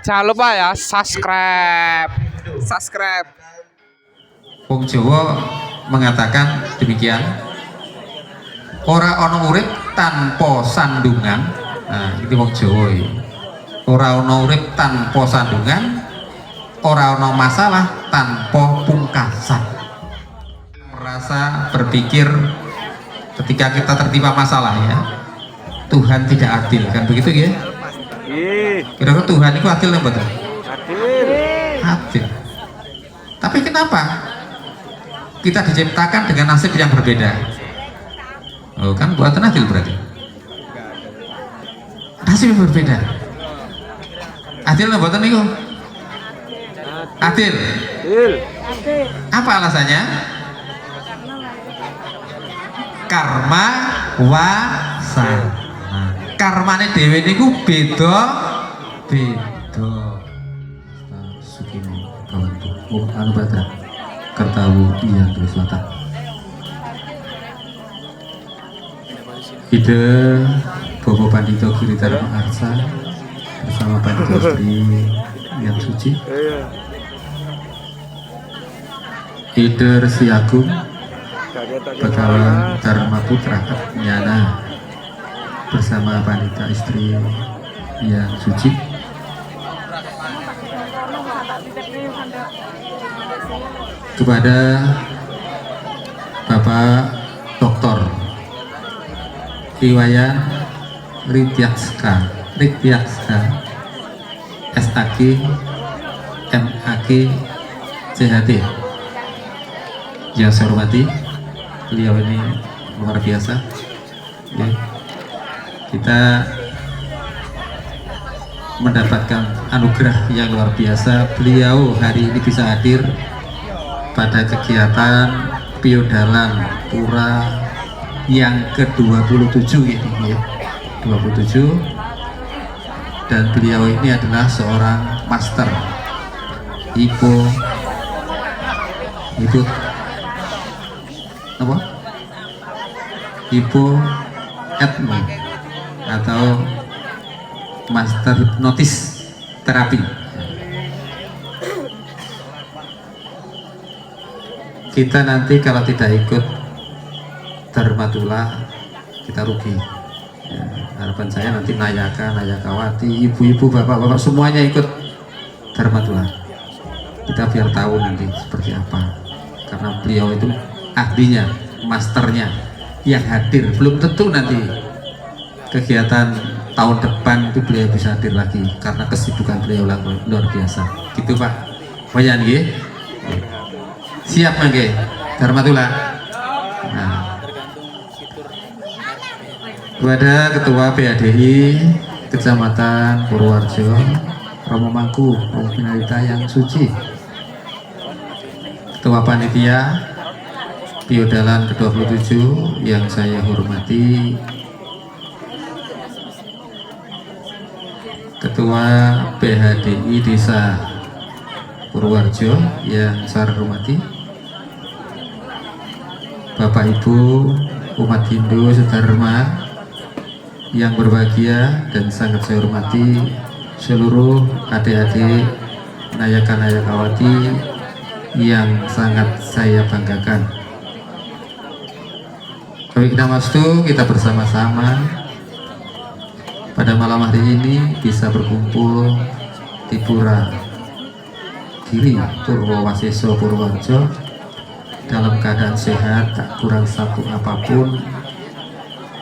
Jangan lupa ya subscribe. Wong Jawa mengatakan demikian. Ora ana urip tanpa sandungan. Nah, itu wong Jawa iki. Ora ana urip tanpa sandungan, ora ana masalah tanpa pungkasan. Merasa berpikir ketika kita tertimpa masalah ya, Tuhan tidak adil, kan begitu ya? Kira-kira Tuhan itu adil apa betul? Adil. Tapi kenapa kita diciptakan dengan nasib yang berbeda? Oh, kan buatan adil berarti. Nasib yang berbeda. Adil apa buatan itu? Adil. Apa alasannya? Karma wasana. Karmane dhewe niku beda. Sukini kawanku. Anubadra Kertawu iya terus Selatan. Ide Bobo Pandito Giridharma Arsa bersama Pandito Sri yang suci. Ide Resi Agung Begawan Dharma Putra Nyana bersama Pandita Istri yang suci. Kepada Bapak Dr. Iwayan Rityakska SAG MAG CHT yang saya hormati, beliau ini luar biasa ya. Kita mendapatkan anugerah yang luar biasa. Beliau hari ini bisa hadir pada kegiatan Piodalan Pura yang ke-27 ini ya, 27, dan beliau ini adalah seorang master Ibu apa? Ibu Etno atau master hipnotis terapi. Kita nanti kalau tidak ikut Dharmatula kita rugi ya, harapan saya nanti Nayakawati, ibu-ibu, bapak-bapak semuanya ikut Dharmatula. Kita biar tahu nanti seperti apa, karena beliau itu ahlinya, masternya yang hadir. Belum tentu nanti kegiatan tahun depan itu beliau bisa hadir lagi karena kesibukan beliau luar biasa gitu Pak Wayan ya. Siap nggih Dharmatula. Nah, kepada Ketua PADI Kecamatan Purworejo Romo Mangku, Romo Pinarita yang suci, Ketua Panitia Piodalan ke-27 yang saya hormati, Ketua PHDI Desa Purworejo yang saya hormati, Bapak Ibu umat Hindu sedharma yang berbahagia dan sangat saya hormati, seluruh adik-adik Nayaka-Nayakawati yang sangat saya banggakan. Wiknamastu, kita bersama-sama pada malam hari ini bisa berkumpul di Pura Giri Purwowaseso Purworejo dalam keadaan sehat, tak kurang satu apapun.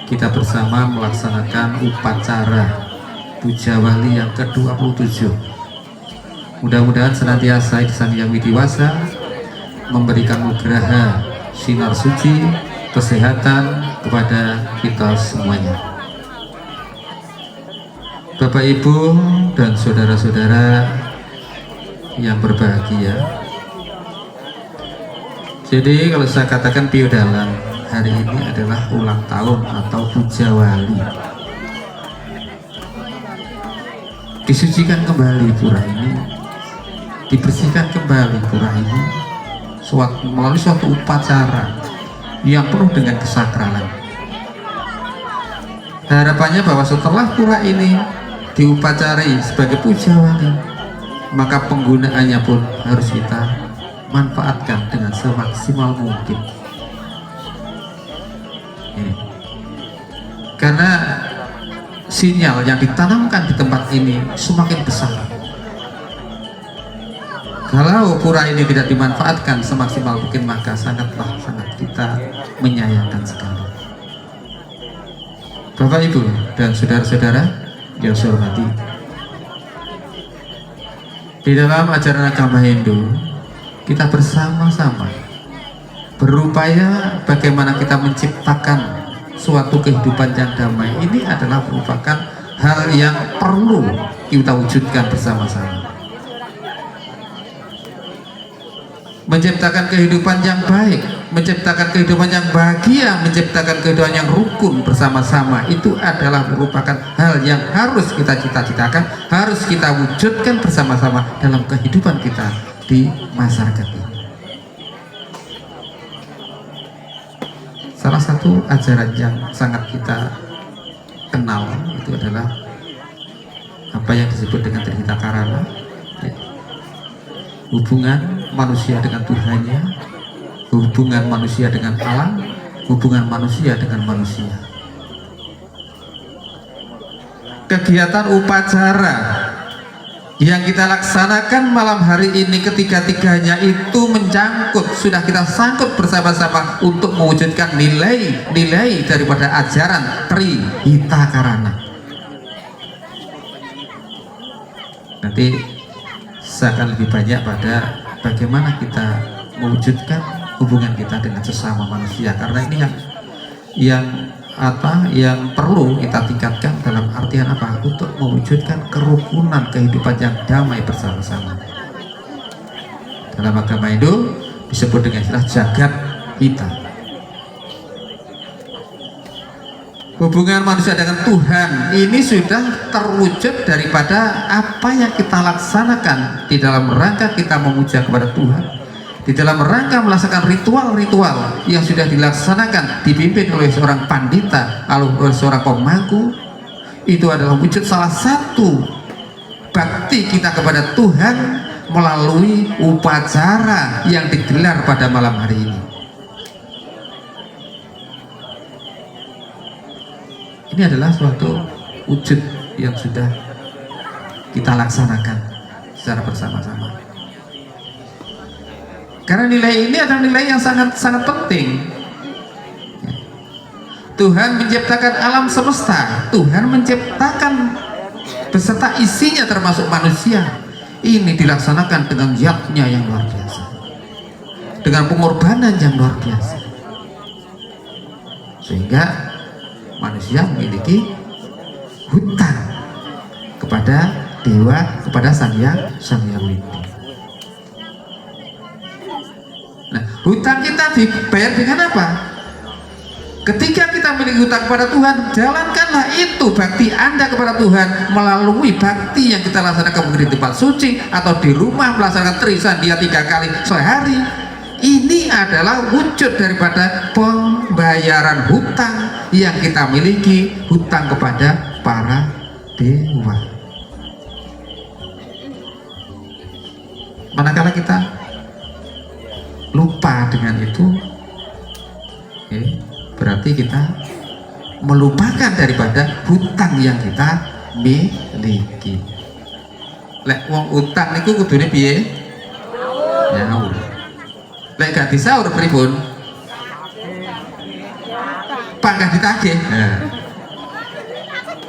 Kita bersama melaksanakan upacara Puja Wali yang ke-27. Mudah-mudahan senantiasa Sang Hyang Widiwasa memberikan nugraha sinar suci kesehatan kepada kita semuanya. Bapak Ibu dan saudara-saudara yang berbahagia, jadi kalau saya katakan Piodalan hari ini adalah ulang tahun atau Puja Wali. Disucikan kembali pura ini, dibersihkan kembali pura ini melalui suatu upacara yang penuh dengan kesakralan. Harapannya bahwa setelah pura ini diupacarai sebagai puja wangi, maka penggunaannya pun harus kita manfaatkan dengan semaksimal mungkin. Ini. Karena sinyal yang ditanamkan di tempat ini semakin besar. Kalau pura ini tidak dimanfaatkan semaksimal mungkin, maka sangat kita menyayangkan sekali. Bapak Ibu dan saudara-saudara yang saya hormati, di dalam ajaran agama Hindu kita bersama-sama berupaya bagaimana kita menciptakan suatu kehidupan yang damai. Ini adalah merupakan hal yang perlu kita wujudkan bersama-sama. Menciptakan kehidupan yang baik, menciptakan kehidupan yang bahagia, menciptakan kehidupan yang rukun bersama-sama, itu adalah merupakan hal yang harus kita cita-citakan, harus kita wujudkan bersama-sama dalam kehidupan kita di masyarakat ini. Salah satu ajaran yang sangat kita kenal itu adalah apa yang disebut dengan Trihita Karana, ya. Hubungan manusia dengan Tuhannya, hubungan manusia dengan alam, hubungan manusia dengan manusia. Kegiatan upacara yang kita laksanakan malam hari ini ketiga-tiganya itu mencangkut, sudah kita sangkut bersama-sama untuk mewujudkan nilai-nilai daripada ajaran Trihita Karana. Nanti saya akan lebih banyak pada bagaimana kita mewujudkan hubungan kita dengan sesama manusia, karena ini yang perlu kita tingkatkan dalam artian apa? Untuk mewujudkan kerukunan kehidupan yang damai bersama-sama. Dalam agama Hindu disebut dengan istilah jagat hita. Hubungan manusia dengan Tuhan ini sudah terwujud daripada apa yang kita laksanakan di dalam rangka kita memuja kepada Tuhan, di dalam rangka melaksanakan ritual-ritual yang sudah dilaksanakan dipimpin oleh seorang pandita, oleh seorang pemangku. Itu adalah wujud salah satu bakti kita kepada Tuhan melalui upacara yang digelar pada malam hari ini. Ini adalah suatu wujud yang sudah kita laksanakan secara bersama-sama. Karena nilai ini adalah nilai yang sangat penting. Tuhan menciptakan alam semesta, Tuhan menciptakan beserta isinya termasuk manusia. Ini dilaksanakan dengan yatnya yang luar biasa, dengan pengorbanan yang luar biasa, sehingga manusia memiliki hutang kepada dewa, kepada Sang Hyang Widi. Nah, hutang kita dibayar dengan apa? Ketika kita memiliki hutang kepada Tuhan, jalankanlah itu bakti Anda kepada Tuhan melalui bakti yang kita laksanakan mungkin di tempat suci atau di rumah melaksanakan trisandia 3 kali sehari. Ini adalah wujud daripada pembayaran hutang yang kita miliki, hutang kepada para dewa. Manakala kita lupa dengan itu, berarti kita melupakan daripada hutang yang kita miliki. Lek wong utang niku kudune piye? Nyaur. Lek gak disaur pripun? Panggah ditagih. Nah,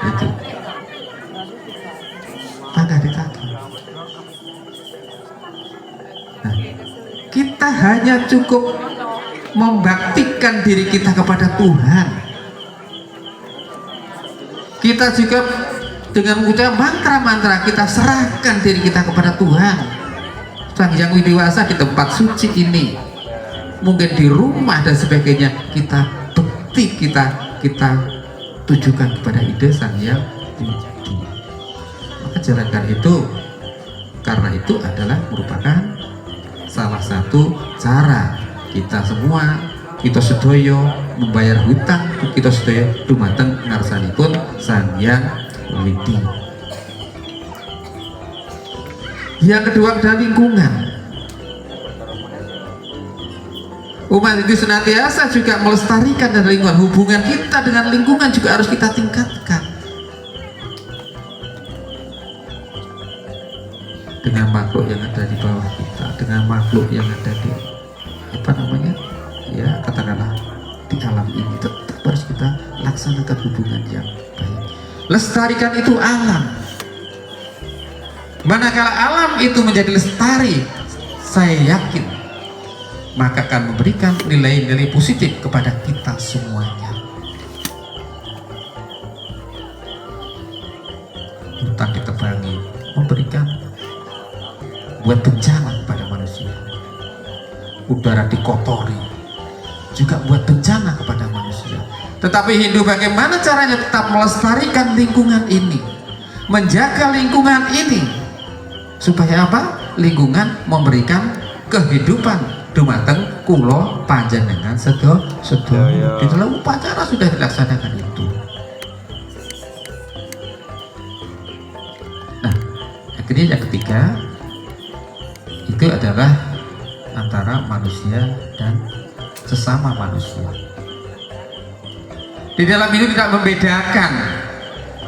itu. Panggah ditagih. Nah, kita hanya cukup membaktikan diri kita kepada Tuhan. Kita juga dengan mengucap mantra-mantra kita serahkan diri kita kepada Tuhan. Sang Hyang Widiwasa di tempat suci ini, mungkin di rumah dan sebagainya, kita bekti, kita tujukan kepada ide Sang Hyang Widi. Maka jalankan itu, karena itu adalah merupakan salah satu cara kita semua, kita sedoyo membayar hutang, kita sedoyo dumateng ngarsanipun Sang Hyang Widi. Yang kedua adalah lingkungan. Umat itu senantiasa juga melestarikan dan lingkungan. Hubungan kita dengan lingkungan juga harus kita tingkatkan. Dengan makhluk yang ada di bawah kita, dengan makhluk yang ada di ya katakanlah di alam ini, tetap harus kita laksanakan hubungan yang baik. Lestarikan itu alam. Manakala alam itu menjadi lestari, saya yakin maka akan memberikan nilai-nilai positif kepada kita semuanya. Hutan ditebangi memberikan buat bencana kepada manusia. Udara dikotori juga buat bencana kepada manusia. Tetapi Hindu bagaimana caranya tetap melestarikan lingkungan ini, menjaga lingkungan ini, supaya apa? Lingkungan memberikan kehidupan dumateng kulo panjenengan sedo di dalam upacara sudah dilaksanakan itu. Nah, akhirnya yang ketiga itu adalah antara manusia dan sesama manusia. Di dalam itu tidak membedakan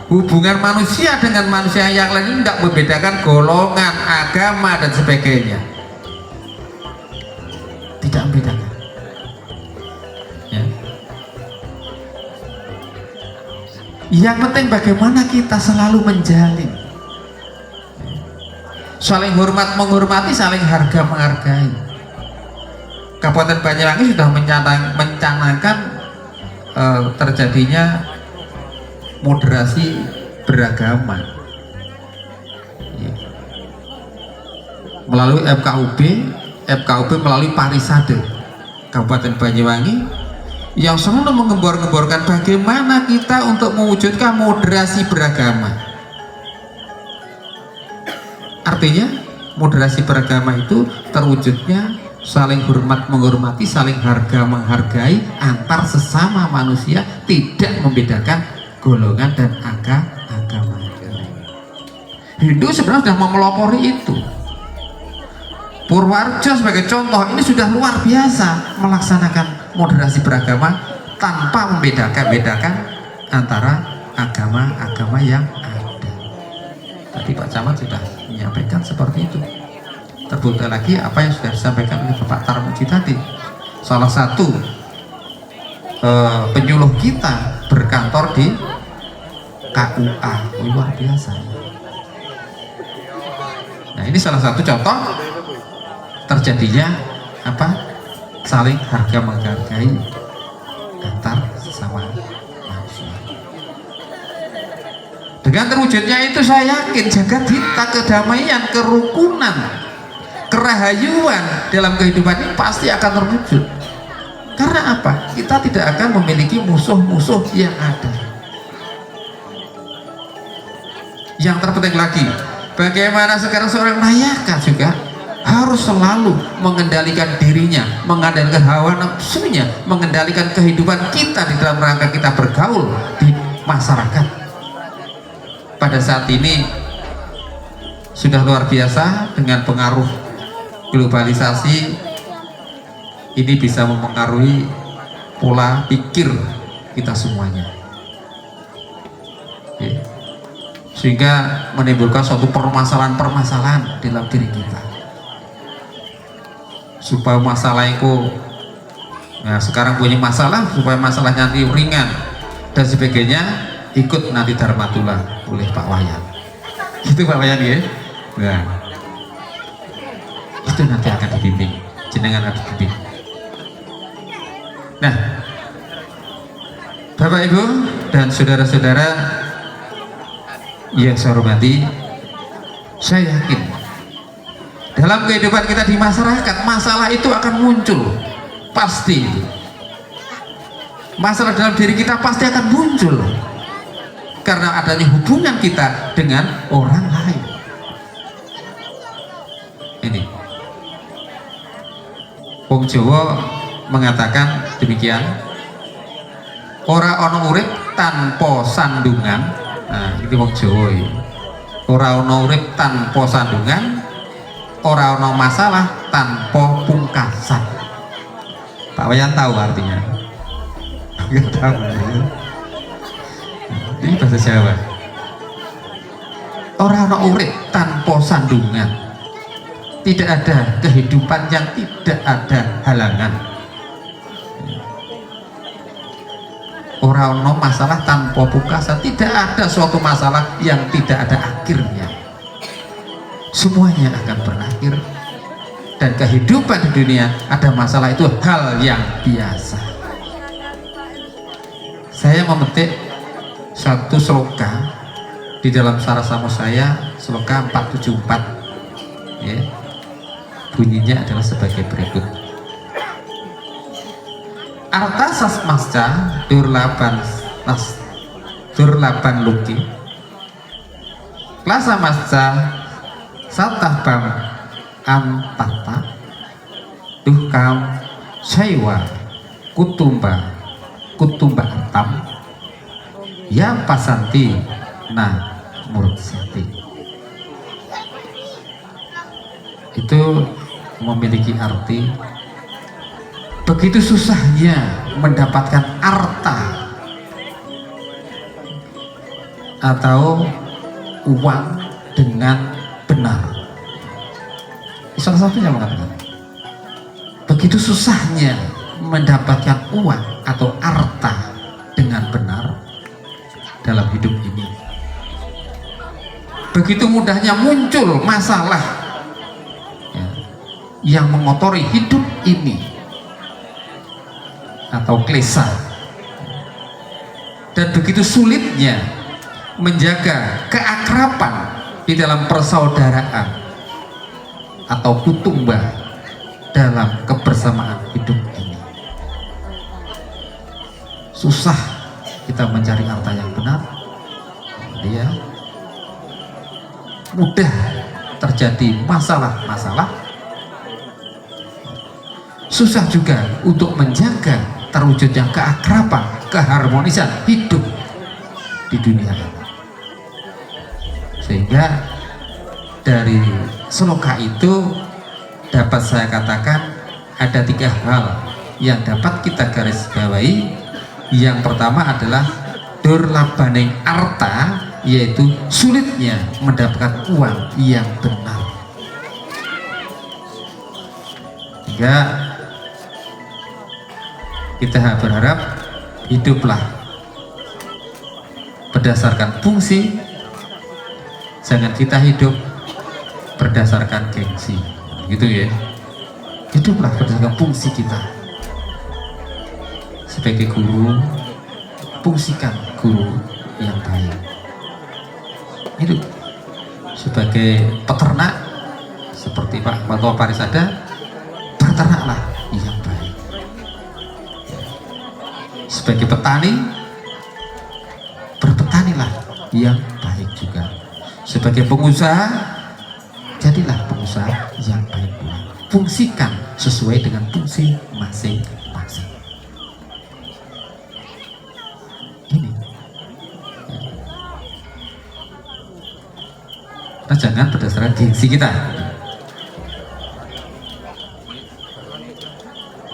hubungan manusia dengan manusia yang lain, tidak membedakan golongan, agama dan sebagainya, tidak membedakan ya. Yang penting bagaimana kita selalu menjalin saling hormat menghormati, saling harga menghargai. Kabupaten Banyuwangi sudah mencanangkan terjadinya moderasi beragama ya. Melalui FKUB melalui Parisade Kabupaten Banyuwangi yang selalu menggembor-gemborkan bagaimana kita untuk mewujudkan moderasi beragama. Artinya moderasi beragama itu terwujudnya saling hormat menghormati, saling harga menghargai antar sesama manusia, tidak membedakan golongan dan agama. Hindu sebenarnya sudah memelopori itu. Purworejo sebagai contoh ini sudah luar biasa melaksanakan moderasi beragama tanpa membedakan antara agama-agama yang ada. Tadi Pak Camat sudah menyampaikan seperti itu. Terbukti lagi apa yang sudah disampaikan oleh Bapak Tarmuji tadi. Salah satu penyuluh kita berkantor di KUA, luar biasa. Nah, ini salah satu contoh terjadinya apa? Saling harga menghargai antar sesama manusia. Dengan terwujudnya itu saya yakin jagat kita, kedamaian, kerukunan, kerahayuan dalam kehidupan ini pasti akan terwujud. Karena apa? Kita tidak akan memiliki musuh-musuh yang ada. Yang terpenting lagi, bagaimana sekarang seorang nayaka juga harus selalu mengendalikan dirinya, mengendalikan hawa nafsunya, mengendalikan kehidupan kita di dalam rangka kita bergaul di masyarakat. Pada saat ini sudah luar biasa dengan pengaruh globalisasi ini bisa mempengaruhi pola pikir kita semuanya, sehingga menimbulkan suatu permasalahan-permasalahan dalam diri kita. Supaya masalah itu, nah sekarang punya masalah, supaya masalahnya nanti ringan dan sebagainya, ikut nanti Dharmatula oleh Pak Wayan. Gitu Pak Wayan ya. Nah, itu nanti akan dibimbing, jenengan akan dibimbing. Nah, Bapak Ibu dan saudara-saudara yang saya hormati, saya yakin dalam kehidupan kita di masyarakat masalah itu akan muncul, pasti itu. Masalah dalam diri kita pasti akan muncul karena adanya hubungan kita dengan orang lain. Ini Wong Jawa mengatakan demikian, ora ana urip tanpa sandungan. Nah, itu Wong Jawa ini. Ora ana urip tanpa sandungan, ora ono masalah tanpa pungkasan. Pak Wayan tahu artinya? Nggak tahu. Ini bahasa Jawa. Ora ono urip tanpa sandungan. Tidak ada kehidupan yang tidak ada halangan. Ora ono masalah tanpa pungkasan. Tidak ada suatu masalah yang tidak ada akhirnya. Semuanya akan berakhir. Dan kehidupan di dunia ada masalah itu hal yang biasa. Saya memetik satu sloka di dalam Sarasamo saya, sloka 474 ya. Bunyinya adalah sebagai berikut: arta sasmasca durlaban luki klasa masca satah bam antata duhkam syaiwa kutumba artam ya pasanti nah mursyati. Itu memiliki arti begitu susahnya mendapatkan arta atau uang dengan benar. Salah satunya mengatakan begitu susahnya mendapatkan uang atau arta dengan benar dalam hidup ini. Begitu mudahnya muncul masalah ya, yang mengotori hidup ini atau klesa, dan begitu sulitnya menjaga keakraban di dalam persaudaraan atau kutumba dalam kebersamaan hidup ini. Susah kita mencari harta yang benar, dia mudah terjadi masalah-masalah. Susah juga untuk menjaga terwujudnya keakraban, keharmonisan hidup di dunia ini. Sehingga dari sloka itu dapat saya katakan ada 3 hal yang dapat kita garis bawahi. Yang pertama adalah durlabaning arta, yaitu sulitnya mendapatkan uang yang benar. Sehingga kita berharap hiduplah berdasarkan fungsi, jangan kita hidup berdasarkan gengsi, gitu ya. Hiduplah berdasarkan fungsi kita. Sebagai guru, fungsikan guru yang baik. Hidup sebagai peternak, seperti Pak Ketua Parisada, berternaklah yang baik. Sebagai petani, berpetanilah yang baik juga. Sebagai pengusaha, jadilah pengusaha yang baik pula. Fungsikan sesuai dengan fungsi masing-masing. Ini. Nah, jangan berdasarkan gengsi kita.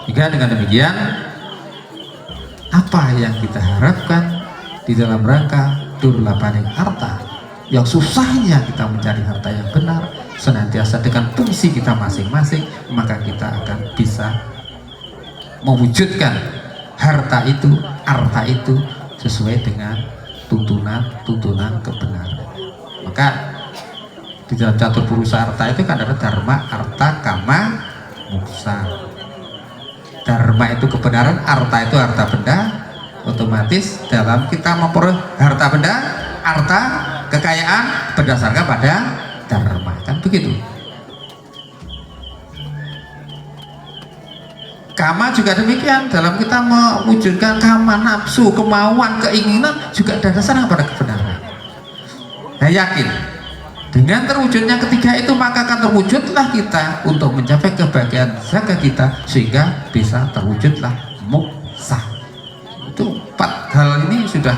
Jika dengan demikian, apa yang kita harapkan di dalam rangka durlabaning harta, yang susahnya kita mencari harta yang benar senantiasa dengan fungsi kita masing-masing, maka kita akan bisa mewujudkan harta itu sesuai dengan tuntunan kebenaran. Maka di dalam catur purusa harta itu kan ada dharma, arta, kama, moksa. Dharma itu kebenaran, arta itu harta benda. Otomatis dalam kita memperoleh harta benda, arta, kekayaan berdasarkan pada dharma, kan begitu. Kama juga demikian, dalam kita mewujudkan kama, nafsu, kemauan, keinginan juga berdasarkan pada kebenaran. Saya yakin dengan terwujudnya ketiga itu, maka akan terwujudlah kita untuk mencapai kebahagiaan zakat kita, sehingga bisa terwujudlah moksa. Itu 4 hal ini sudah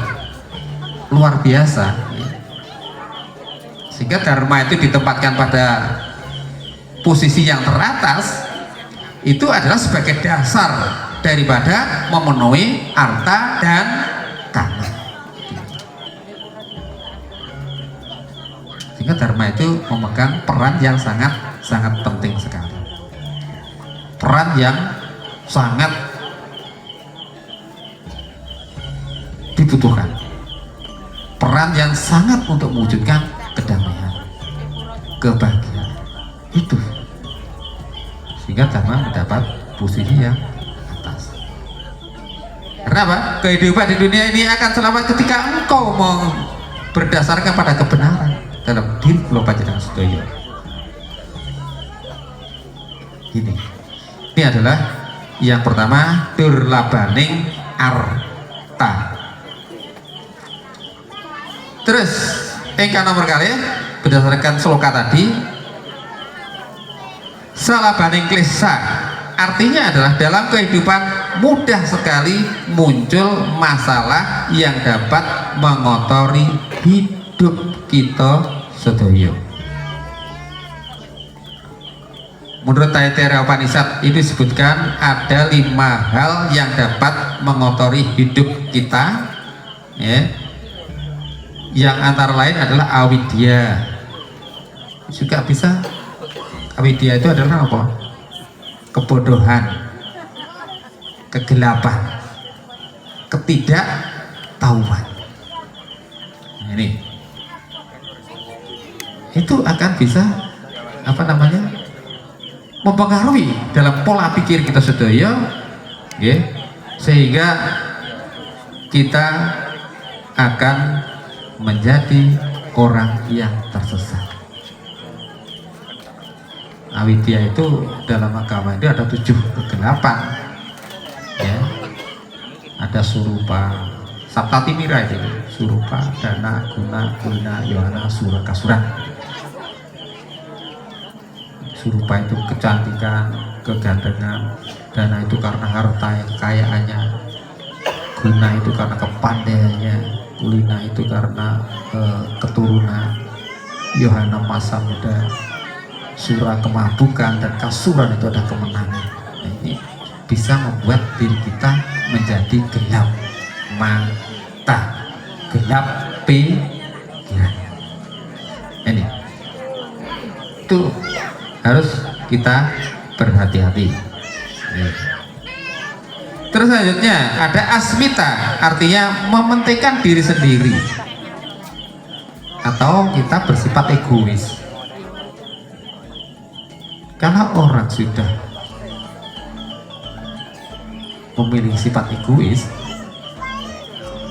luar biasa ya. Sehingga dharma itu ditempatkan pada posisi yang teratas itu adalah sebagai dasar daripada memenuhi harta dan tanah. Sehingga dharma itu memegang peran yang sangat penting sekali, peran yang sangat dibutuhkan, peran yang sangat untuk mewujudkan kedamaian, kebahagiaan itu, sehingga dharma mendapat posisi yang atas. Kenapa? Kehidupan di dunia ini akan selamat ketika engkau mau berdasarkan pada kebenaran dalam diri kula panjenengan sedaya. Ini adalah yang pertama, durlabaning arta. Terus ingkang nomor kali berdasarkan sloka tadi, salabaning klesa, artinya adalah dalam kehidupan mudah sekali muncul masalah yang dapat mengotori hidup kita sedaya. Menurut Taittiriya Upanishad itu disebutkan ada 5 hal yang dapat mengotori hidup kita, ya. Yang antara lain adalah avidya. Juga bisa, avidya itu adalah apa? Kebodohan, kegelapan, ketidaktahuan. Ini itu akan bisa mempengaruhi dalam pola pikir kita sedaya, ya, sehingga kita akan menjadi orang yang tersesat. Avidya itu dalam agama itu ada 7 kegelapan, ya. Ada surupa, saptatimira itu, surupa, dana, guna, kulina, yohana, sura, kasuran. Surupa itu kecantikan, kegantengan, dana itu karena harta yang kekayaannya, guna itu karena kepandaiannya, kulina itu karena keturunan, yohana masa muda, sura kemabukan, dan kasuran itu ada kemenangan. Nah, ini bisa membuat diri kita menjadi gelap mata, gelap pikiran. Ini itu harus kita berhati-hati. Terus selanjutnya ada asmita, artinya mementingkan diri sendiri atau kita bersifat egois. Karena orang sudah memiliki sifat egois,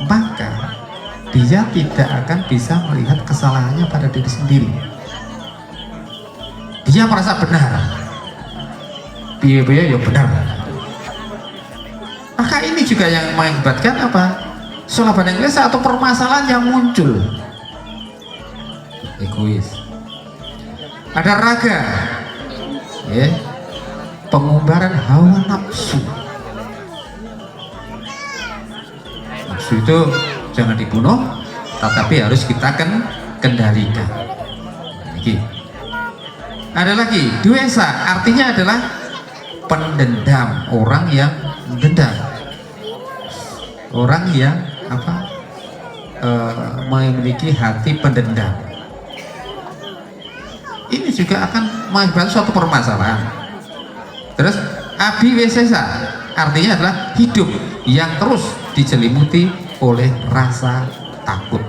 maka dia tidak akan bisa melihat kesalahannya pada diri sendiri. Dia merasa benar, biaya ya benar. Maka ini juga yang mengakibatkan apa? Salabaning klesa atau permasalahan yang muncul. Egois. Ada raga, ya, pengumbaran hawa nafsu. Nafsu itu jangan dibunuh, tetapi harus kita kendalikan. Ini. Ada lagi duesa, artinya adalah pendendam, orang yang mendendam, orang yang memiliki hati pendendam. Ini juga akan mengakibatkan suatu permasalahan. Terus abiwesesa, artinya adalah hidup yang terus dijelimuti oleh rasa takut.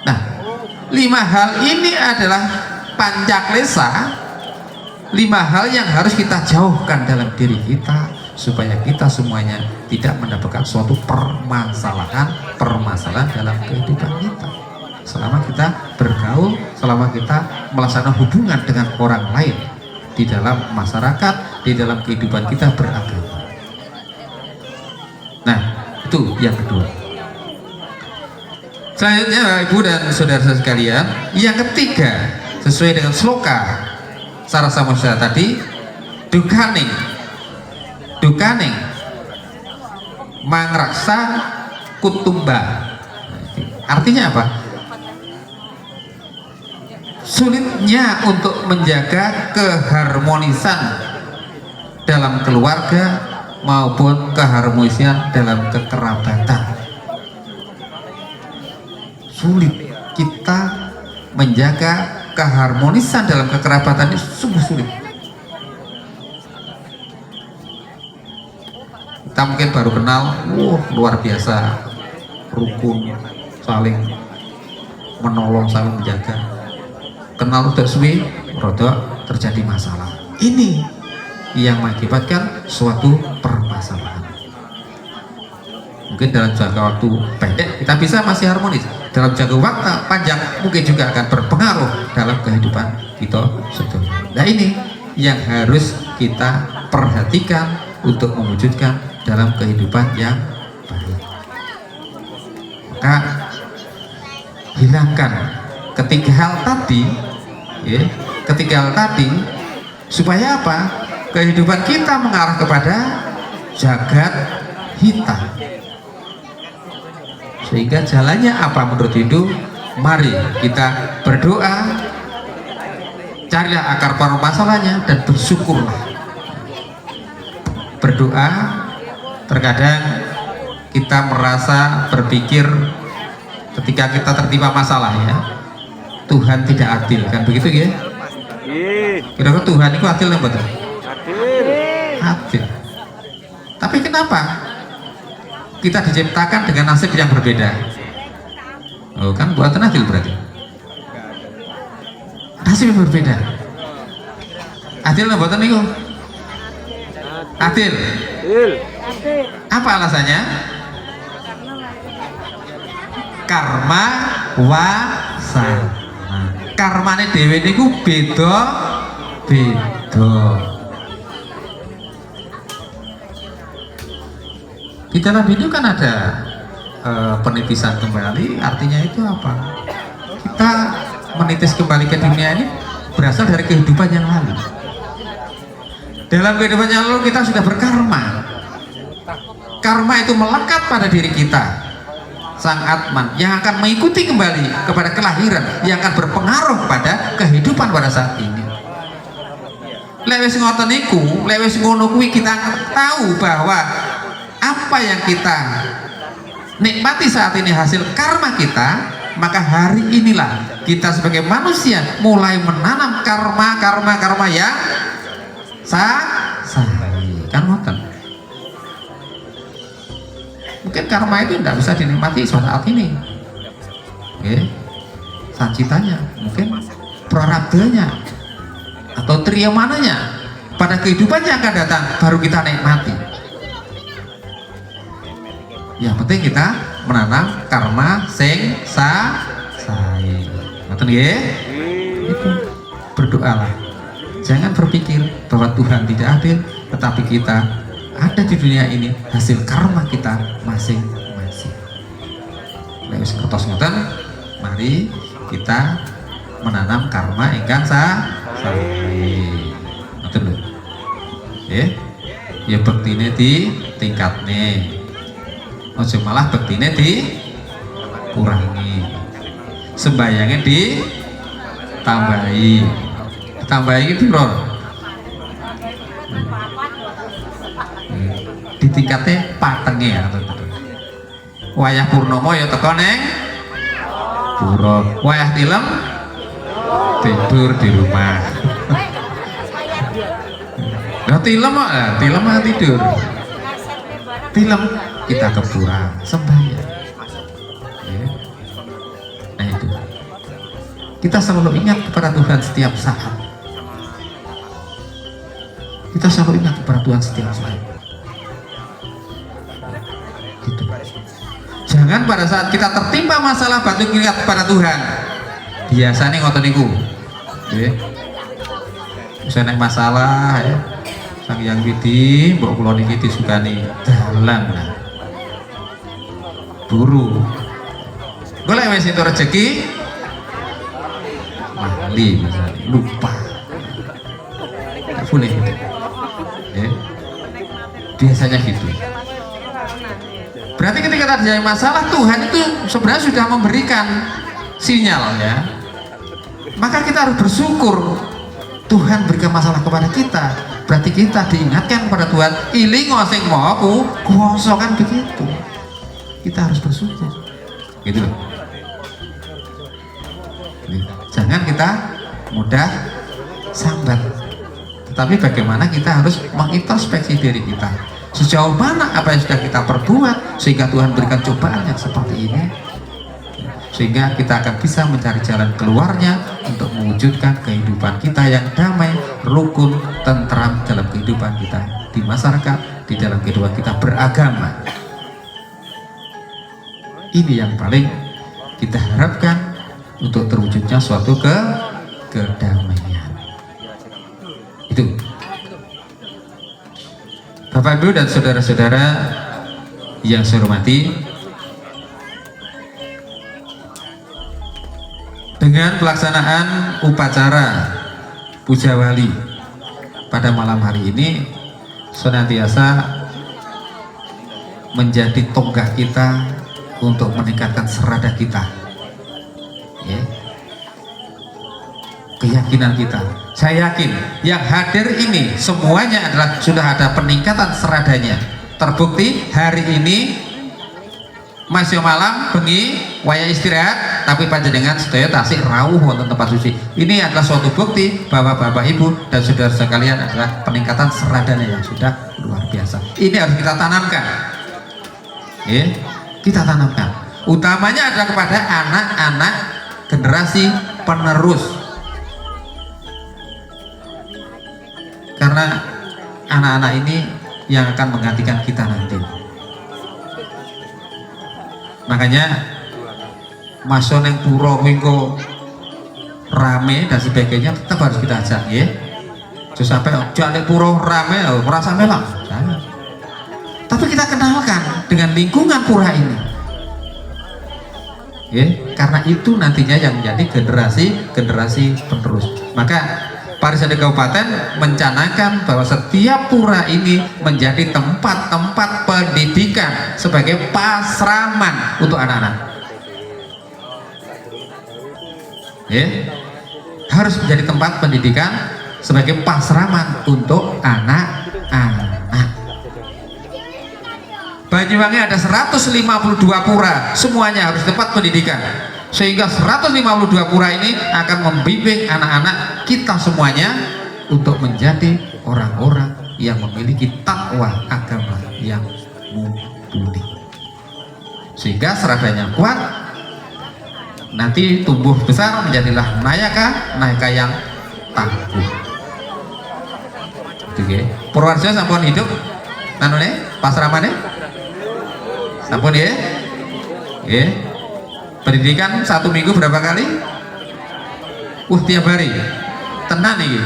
Nah, 5 hal ini adalah pancaklesa, 5 hal yang harus kita jauhkan dalam diri kita supaya kita semuanya tidak mendapatkan suatu permasalahan dalam kehidupan kita. Selama kita bergaul, selama kita melaksanakan hubungan dengan orang lain di dalam masyarakat, di dalam kehidupan kita beragama. Nah, itu yang kedua. Selanjutnya Ibu dan saudara sekalian, yang ketiga sesuai dengan sloka Sarasamudra tadi, dukaning mangraksa kutumba. Artinya apa? sulitnya untuk menjaga keharmonisan dalam keluarga maupun keharmonisan dalam kekerabatan. Sulit kita menjaga keharmonisan dalam kekerabatan ini, sungguh sulit. Kita mungkin baru kenal, luar biasa rukun, saling menolong, saling menjaga. Kenal udah suwi, rodok terjadi masalah. Ini yang mengakibatkan suatu permasalahan. Mungkin dalam jangka waktu pendek kita bisa masih harmonis, dalam jangka waktu panjang mungkin juga akan berpengaruh dalam kehidupan kita sedunia. Nah, ini yang harus kita perhatikan untuk mewujudkan dalam kehidupan yang baik. Maka hilangkan ketiga hal tadi, ya, ketiga hal tadi, supaya apa? Kehidupan kita mengarah kepada jagat hitam. Sehingga jalannya apa menurut Hindu? Mari kita berdoa, carilah akar permasalahannya dan bersyukurlah. Berdoa, terkadang kita merasa berpikir ketika kita tertimpa masalah, ya, Tuhan tidak adil, kan begitu ya? Kira-kira Tuhan itu adil apa betul? Adil. Tapi kenapa kita diciptakan dengan nasib yang berbeda? Oh, kan buatan adil berarti. Nasib yang berbeda. Adil apa buatan itu? Adil. Apa alasannya? Karma wasana. Karmane dhewe niku beda. Di dalam hidup kan ada penitisan kembali. Artinya itu apa? Kita menitis kembali ke dunia ini berasal dari kehidupan yang lalu. Dalam kehidupan yang lalu kita sudah berkarma. Karma itu melekat pada diri kita, sang Atman, yang akan mengikuti kembali kepada kelahiran, yang akan berpengaruh pada kehidupan pada saat ini. Lewes ngoten niku, lewes ngono kuwi kita tahu bahwa apa yang kita nikmati saat ini hasil karma kita, maka hari inilah kita sebagai manusia mulai menanam karma yang sahih. Kan ngoten. Mungkin karma itu tidak bisa dinikmati saat ini, sancitanya, mungkin prarabdanya atau triyamananya pada kehidupan yang akan datang baru kita nikmati. Yang penting kita menanam karma sing sahih. Ngoten nggih? Itu berdoalah. Jangan berpikir bahwa Tuhan tidak adil, tetapi kita ada di dunia ini hasil karma kita masing-masing. Lewis kertos ngoten, mari kita menanam karma ingkang sahih. Ngoten lho. Ya bektine di tingkatne. Ojo malah bektine dikurangi. Sembayangnya ditambahi. Ditambahi iki piro? Di tingkatnya patenge ya, wayah purnomo ya teko neng pura, wayah tilem tidur di rumah. Nah, tilem mah tidur, tilem kita ke pura sembahyang. Nah itu kita selalu ingat kepada Tuhan setiap saat. Kita selalu ingat kepada Tuhan setiap saat. Gitu. Jangan pada saat kita tertimpa masalah batu ingat kepada Tuhan. Biasanya ngoten niku. Nggih. Saya nek masalah ya. Sang Hyang Widi, mbok kula niki disukani dalang. Buru. Golek wis itu rezeki mali misalnya, lupa. Tak boleh gitu. Biasanya gitu. Berarti ketika terjadi masalah, Tuhan itu sebenarnya sudah memberikan sinyal ya. maka kita harus bersyukur. Tuhan berikan masalah kepada kita, berarti kita diingatkan kepada Tuhan, ilingo sing mau kuwasa, kan begitu. Kita harus bersyukur, gitu loh. Jangan kita mudah sambat, tetapi bagaimana kita harus mengintrospeksi diri kita, sejauh mana apa yang sudah kita perbuat sehingga Tuhan berikan cobaan yang seperti ini, sehingga kita akan bisa mencari jalan keluarnya untuk mewujudkan kehidupan kita yang damai, rukun, tentram dalam kehidupan kita di masyarakat, di dalam kehidupan kita beragama. Ini yang paling kita harapkan untuk terwujudnya suatu kedamaian. Itu, Bapak Ibu dan saudara-saudara yang saya hormati, dengan pelaksanaan upacara puja wali pada malam hari ini senantiasa menjadi tonggak kita untuk meningkatkan serada kita, ya. Keyakinan kita, saya yakin yang hadir ini semuanya adalah sudah ada peningkatan seradanya. Terbukti hari ini masih malam bengi waya istirahat, tapi panjenengan sedaya tasik rawuh wonten tempat suci. Ini adalah suatu bukti bahwa Bapak Ibu dan saudara sekalian adalah peningkatan seradanya yang sudah luar biasa. Ini harus kita tanamkan, ya, kita tanamkan. Utamanya adalah kepada anak-anak generasi penerus, karena anak-anak ini yang akan menggantikan kita nanti. Makanya masuk neng pura minggu rame dan sebagainya tetap harus kita ajak, ya. Terus sampai jangan pura rame merasa melang, jangan. Tapi kita kenalkan dengan lingkungan pura ini, ya, karena itu nantinya yang menjadi generasi penerus. Maka Parisade Kabupaten mencanangkan bahwa setiap pura ini menjadi tempat-tempat pendidikan sebagai pasraman untuk anak-anak, ya, harus menjadi tempat pendidikan sebagai pasraman untuk anak-anak. Banyuwangi ada 152 pura, semuanya harus tempat pendidikan, sehingga 152 pura ini akan membimbing anak-anak kita semuanya untuk menjadi orang-orang yang memiliki takwa agama yang mumpuni, sehingga seradanya kuat, nanti tumbuh besar menjadilah nayaka yang tangguh. Oke, Purworejo sampun hidup nanone pasramane sampun, ya, ya. Pendidikan 1 minggu berapa kali? Tiap hari. Tenan nih,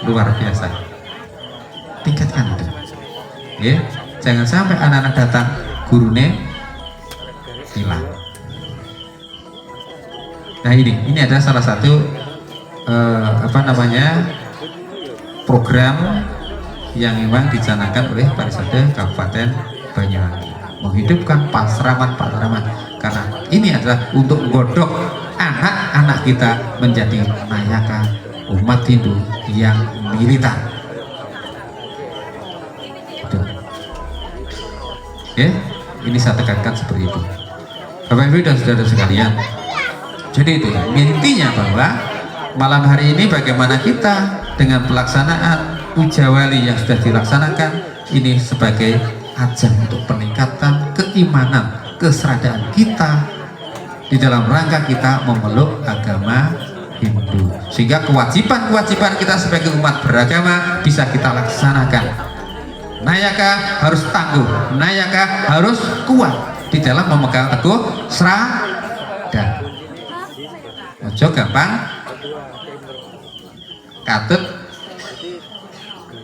luar biasa. Tingkatkan itu, ya. Jangan sampai anak-anak datang gurune hilang. Nah, ini adalah salah satu program yang memang dicanangkan oleh Parisade Kabupaten Banyuwangi, menghidupkan pasraman, karena ini adalah untuk godok anak-anak kita menjadi nayaka umat Hindu yang militan. Itu, ya, ini saya tekankan seperti itu, Bapak Ibu dan saudara sekalian. Jadi itu intinya, bahwa malam hari ini bagaimana kita dengan pelaksanaan puja wali yang sudah dilaksanakan ini sebagai ajang untuk peningkatan keimanan, keseradaan kita di dalam rangka kita memeluk agama Hindu, sehingga kewajiban-kewajiban kita sebagai umat beragama bisa kita laksanakan. Nayaka harus tangguh, nayaka harus kuat di dalam memegang teguh serada. Ojo gampang katut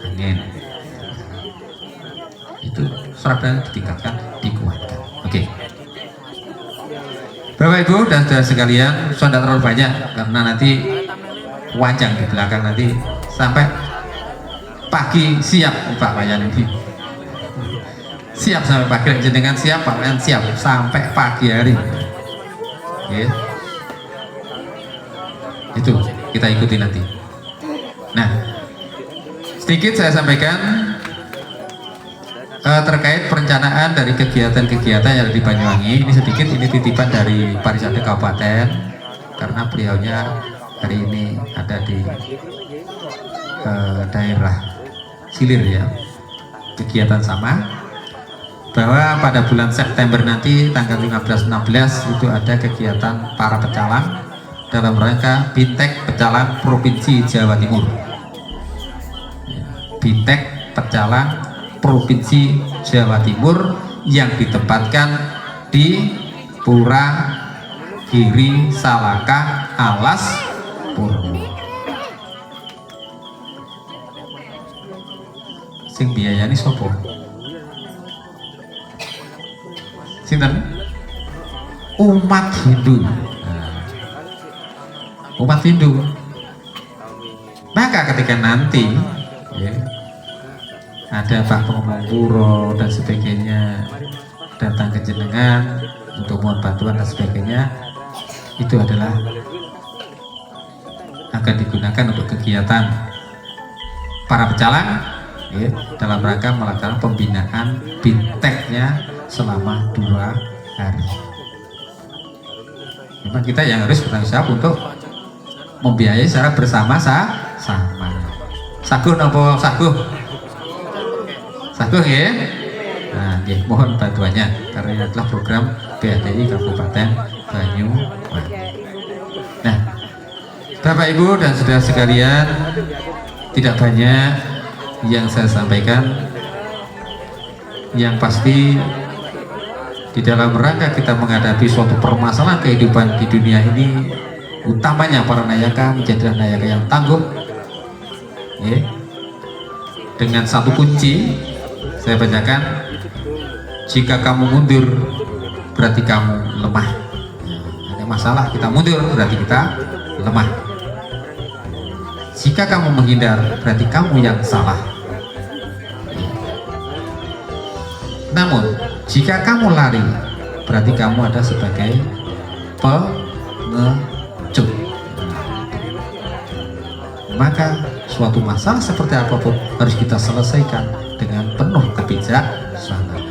angin. Itu serada ditingkatkan, dikuatkan. Oke. Bapak Ibu dan saudara sekalian, sudah terlalu banyak karena nanti panjang di belakang, nanti sampai pagi siap Pak Wayan ini. Siap sampai pagi, jenengan siap, Pak Wayan siap sampai pagi hari. Oke. Itu kita ikuti nanti. Nah, sedikit saya sampaikan terkait perencanaan dari kegiatan-kegiatan yang ada di Banyuwangi. Ini sedikit, ini titipan dari Parisade Kabupaten, karena beliaunya hari ini ada di daerah Silir ya. Kegiatan sama, bahwa pada bulan September nanti tanggal 15-16 itu ada kegiatan para pecalang dalam rangka Bitek Pecalang Provinsi Jawa Timur. Bitek Pecalang Provinsi Jawa Timur yang ditempatkan di Pura Giri Salaka Alas Purwo. Sing biayani sopo? Sinten? Umat Hindu. Umat Hindu. Maka ketika nanti ya, ada Pak Pengomong Puro dan sebagainya datang ke jenengan untuk mohon bantuan dan sebagainya, itu adalah akan digunakan untuk kegiatan para pecalang ya, dalam rangka melakukan pembinaan binteknya selama 2 hari. Memang kita yang harus bertanggung jawab untuk membiayai secara bersama-sama. Saguh nopo saguh? Saguh ya? Nah, ya, mohon bantuannya karena ini adalah program BADI Kabupaten Banyuwangi. Nah, Bapak Ibu dan saudara sekalian, tidak banyak yang saya sampaikan. Yang pasti di dalam rangka kita menghadapi suatu permasalahan kehidupan di dunia ini, utamanya para nayaka menjadi nayaka yang tangguh ya. Dengan satu kunci saya bacakan, jika kamu mundur berarti kamu lemah. Ada masalah kita mundur berarti kita lemah. Jika kamu menghindar berarti kamu yang salah. Namun jika kamu lari berarti kamu ada sebagai pengecut. Maka suatu masalah seperti apapun harus kita selesaikan dengan penuh kebijaksanaan.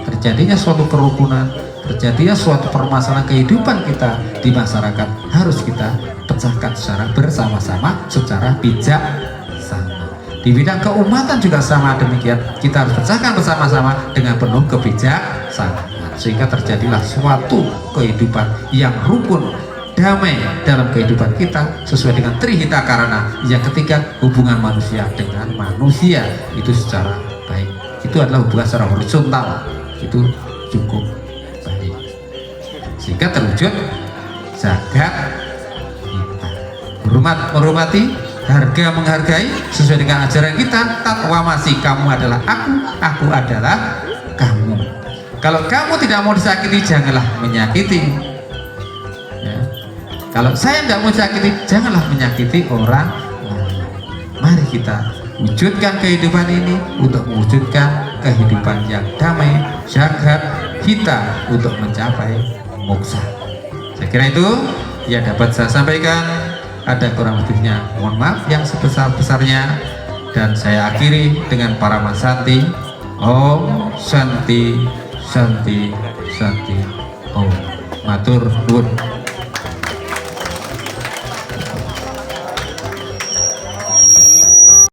Terjadinya suatu kerukunan, terjadinya suatu permasalahan kehidupan kita di masyarakat harus kita pecahkan secara bersama-sama, secara bijaksana. Di bidang keumatan juga sama demikian, kita harus pecahkan bersama-sama dengan penuh kebijaksanaan, sehingga terjadilah suatu kehidupan yang rukun, damai dalam kehidupan kita sesuai dengan trihita karana, yang ketiga hubungan manusia dengan manusia itu secara baik. Itu adalah hubungan secara horizontal, itu cukup baik sehingga terwujud zakat kita. Hormat menghormati, harga menghargai sesuai dengan ajaran kita. Takwa masih, kamu adalah aku adalah kamu. Kalau kamu tidak mau disakiti, janganlah menyakiti ya. Kalau saya tidak mau disakiti, janganlah menyakiti orang lain. Mari kita wujudkan kehidupan ini untuk mewujudkan kehidupan yang damai, zakat kita untuk mencapai moksa. Saya kira itu yang dapat saya sampaikan. Ada kurang lebihnya mohon maaf yang sebesar-besarnya, dan saya akhiri dengan para masanti. Om Santi Santi Santi Om. Matur nuwun.